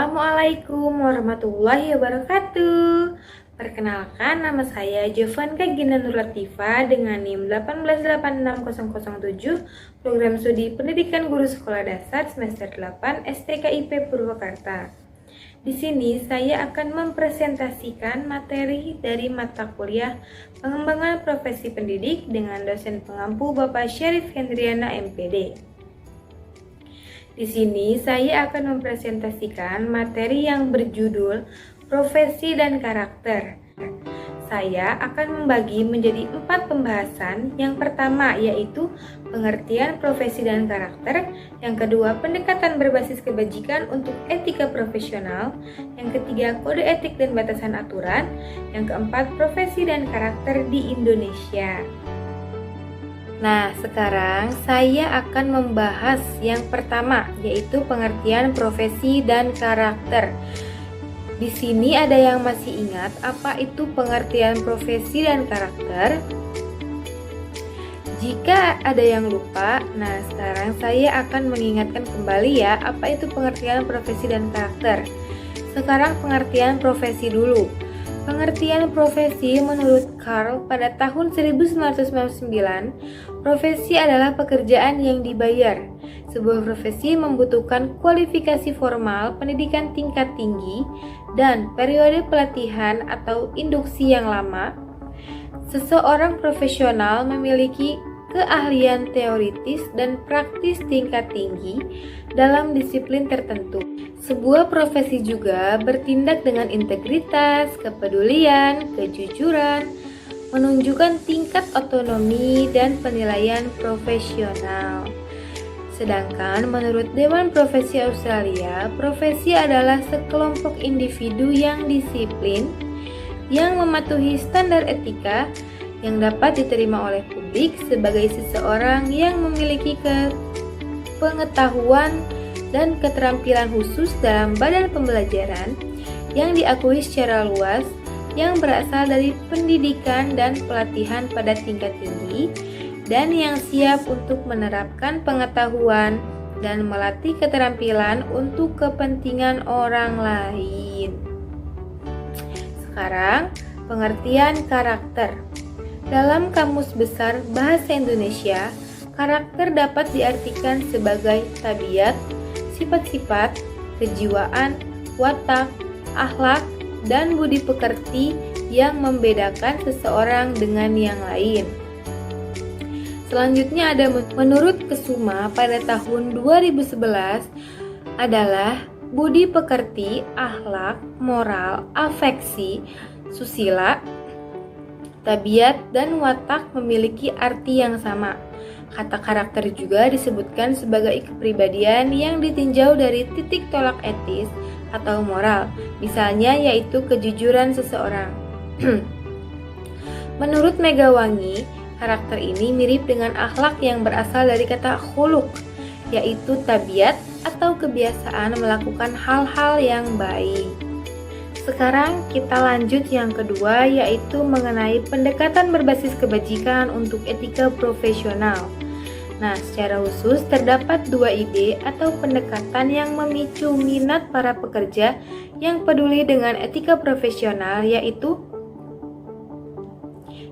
Assalamualaikum warahmatullahi wabarakatuh. Perkenalkan, nama saya Jovanka Gina Nur Latifa dengan NIM 1886007, Program Studi Pendidikan Guru Sekolah Dasar semester 8 STKIP Purwakarta. Di sini saya akan mempresentasikan materi dari mata kuliah Pengembangan Profesi Pendidik dengan dosen pengampu Bapak Syarif Hendriana MPD. Di sini saya akan mempresentasikan materi yang berjudul Profesi dan Karakter. Saya akan membagi menjadi 4 pembahasan. Yang pertama yaitu pengertian profesi dan karakter, yang kedua pendekatan berbasis kebajikan untuk etika profesional, yang ketiga kode etik dan batasan aturan, yang keempat profesi dan karakter di Indonesia. Nah, sekarang saya akan membahas yang pertama, yaitu pengertian profesi dan karakter. Di sini ada yang masih ingat apa itu pengertian profesi dan karakter? Jika ada yang lupa, nah sekarang saya akan mengingatkan kembali ya, apa itu pengertian profesi dan karakter. Sekarang pengertian profesi dulu. Pengertian profesi menurut Carl pada tahun 1999, profesi adalah pekerjaan yang dibayar. Sebuah profesi membutuhkan kualifikasi formal, pendidikan tingkat tinggi, dan periode pelatihan atau induksi yang lama. Seseorang profesional memiliki keahlian teoritis dan praktis tingkat tinggi dalam disiplin tertentu. Sebuah profesi juga bertindak dengan integritas, kepedulian, kejujuran, menunjukkan tingkat otonomi dan penilaian profesional. Sedangkan menurut Dewan Profesi Australia, profesi adalah sekelompok individu yang disiplin, yang mematuhi standar etika, yang dapat diterima oleh publik sebagai seseorang yang memiliki pengetahuan dan keterampilan khusus dalam badan pembelajaran, yang diakui secara luas, yang berasal dari pendidikan dan pelatihan pada tingkat tinggi, dan yang siap untuk menerapkan pengetahuan dan melatih keterampilan untuk kepentingan orang lain. Sekarang, pengertian karakter. Dalam Kamus Besar Bahasa Indonesia, karakter dapat diartikan sebagai tabiat, sifat-sifat, kejiwaan, watak, akhlak, dan budi pekerti yang membedakan seseorang dengan yang lain. Selanjutnya ada menurut Kesuma pada tahun 2011 adalah budi pekerti, akhlak, moral, afeksi, susila, tabiat, dan watak memiliki arti yang sama. Kata karakter juga disebutkan sebagai kepribadian yang ditinjau dari titik tolak etis atau moral, misalnya yaitu kejujuran seseorang. Menurut Megawangi, karakter ini mirip dengan akhlak yang berasal dari kata khuluq, yaitu tabiat atau kebiasaan melakukan hal-hal yang baik. Sekarang kita lanjut yang kedua, yaitu mengenai pendekatan berbasis kebajikan untuk etika profesional. Nah, secara khusus terdapat 2 ide atau pendekatan yang memicu minat para pekerja yang peduli dengan etika profesional, yaitu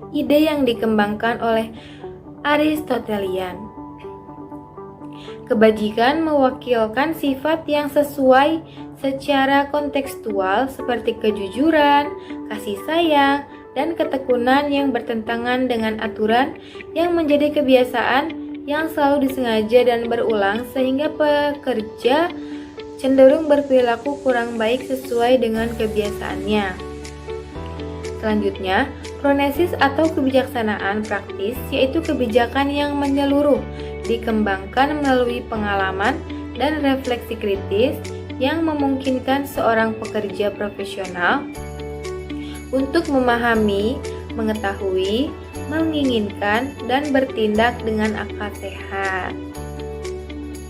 ide yang dikembangkan oleh Aristotelian. Kebajikan mewakilkan sifat yang sesuai secara kontekstual seperti kejujuran, kasih sayang, dan ketekunan yang bertentangan dengan aturan yang menjadi kebiasaan yang selalu disengaja dan berulang sehingga pekerja cenderung berperilaku kurang baik sesuai dengan kebiasaannya. Selanjutnya, pronesis atau kebijaksanaan praktis yaitu kebijakan yang menyeluruh, dikembangkan melalui pengalaman dan refleksi kritis yang memungkinkan seorang pekerja profesional untuk memahami, mengetahui, menginginkan, dan bertindak dengan akal sehat.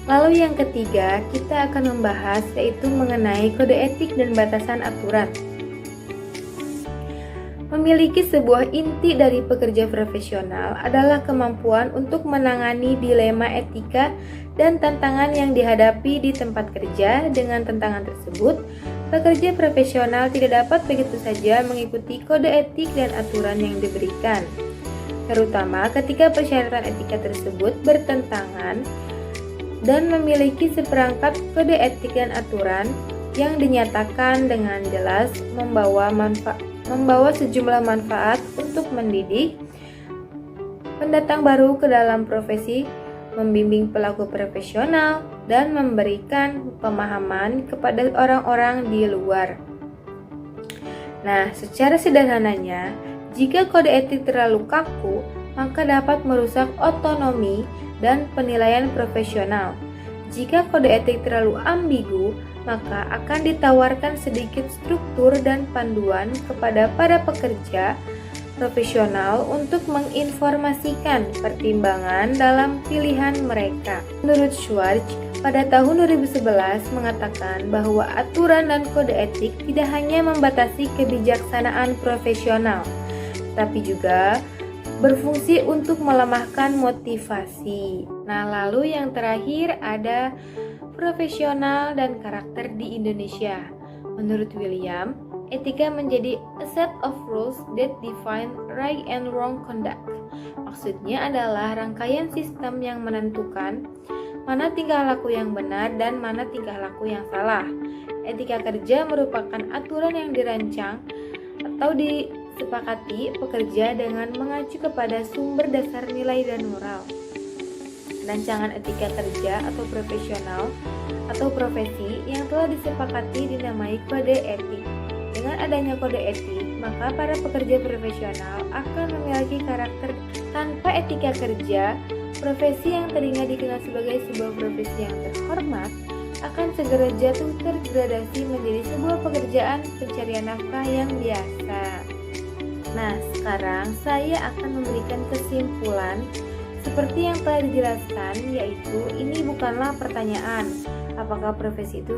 Lalu yang ketiga, kita akan membahas yaitu mengenai kode etik dan batasan aturan. Memiliki sebuah inti dari pekerja profesional adalah kemampuan untuk menangani dilema etika dan tantangan yang dihadapi di tempat kerja. Dengan tantangan tersebut, pekerja profesional tidak dapat begitu saja mengikuti kode etik dan aturan yang diberikan, terutama ketika persyaratan etika tersebut bertentangan dan memiliki seperangkat kode etik dan aturan yang dinyatakan dengan jelas membawa sejumlah manfaat untuk mendidik pendatang baru ke dalam profesi, membimbing pelaku profesional, dan memberikan pemahaman kepada orang-orang di luar. Nah, secara sederhananya, jika kode etik terlalu kaku, maka dapat merusak otonomi dan penilaian profesional. Jika kode etik terlalu ambigu, maka akan ditawarkan sedikit struktur dan panduan kepada para pekerja profesional untuk menginformasikan pertimbangan dalam pilihan mereka. Menurut Schwartz, pada tahun 2011 mengatakan bahwa aturan dan kode etik tidak hanya membatasi kebijaksanaan profesional, tapi juga berfungsi untuk melemahkan motivasi. Nah, lalu yang terakhir ada profesional dan karakter di Indonesia. Menurut William, etika menjadi a set of rules that define right and wrong conduct. Maksudnya adalah rangkaian sistem yang menentukan mana tingkah laku yang benar dan mana tingkah laku yang salah. Etika kerja merupakan aturan yang dirancang atau disepakati pekerja dengan mengacu kepada sumber dasar nilai dan moral. Rancangan etika kerja atau profesional atau profesi yang telah disepakati dinamai kode etik. Dengan adanya kode etik, maka para pekerja profesional akan memiliki karakter. Tanpa etika kerja, profesi yang tadinya dikenal sebagai sebuah profesi yang terhormat akan segera jatuh tergradasi menjadi sebuah pekerjaan pencarian nafkah yang biasa. Nah, sekarang saya akan memberikan kesimpulan seperti yang telah dijelaskan, yaitu ini bukanlah pertanyaan apakah profesi itu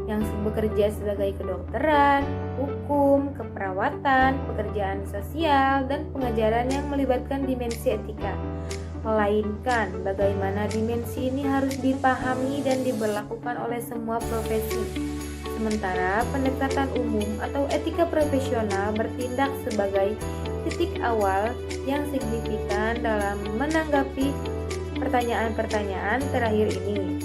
yang bekerja sebagai kedokteran, hukum, keperawatan, pekerjaan sosial, dan pengajaran yang melibatkan dimensi etika, melainkan bagaimana dimensi ini harus dipahami dan diberlakukan oleh semua profesi. Sementara pendekatan umum atau etika profesional bertindak sebagai titik awal yang signifikan dalam menanggapi pertanyaan-pertanyaan terakhir ini.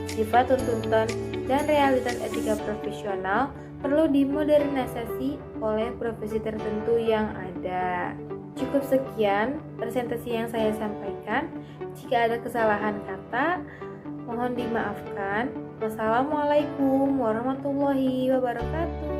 Sifat tuntutan dan realitas etika profesional perlu dimodernisasi oleh profesi tertentu yang ada. Cukup sekian presentasi yang saya sampaikan. Jika ada kesalahan kata, mohon dimaafkan. Wassalamualaikum warahmatullahi wabarakatuh.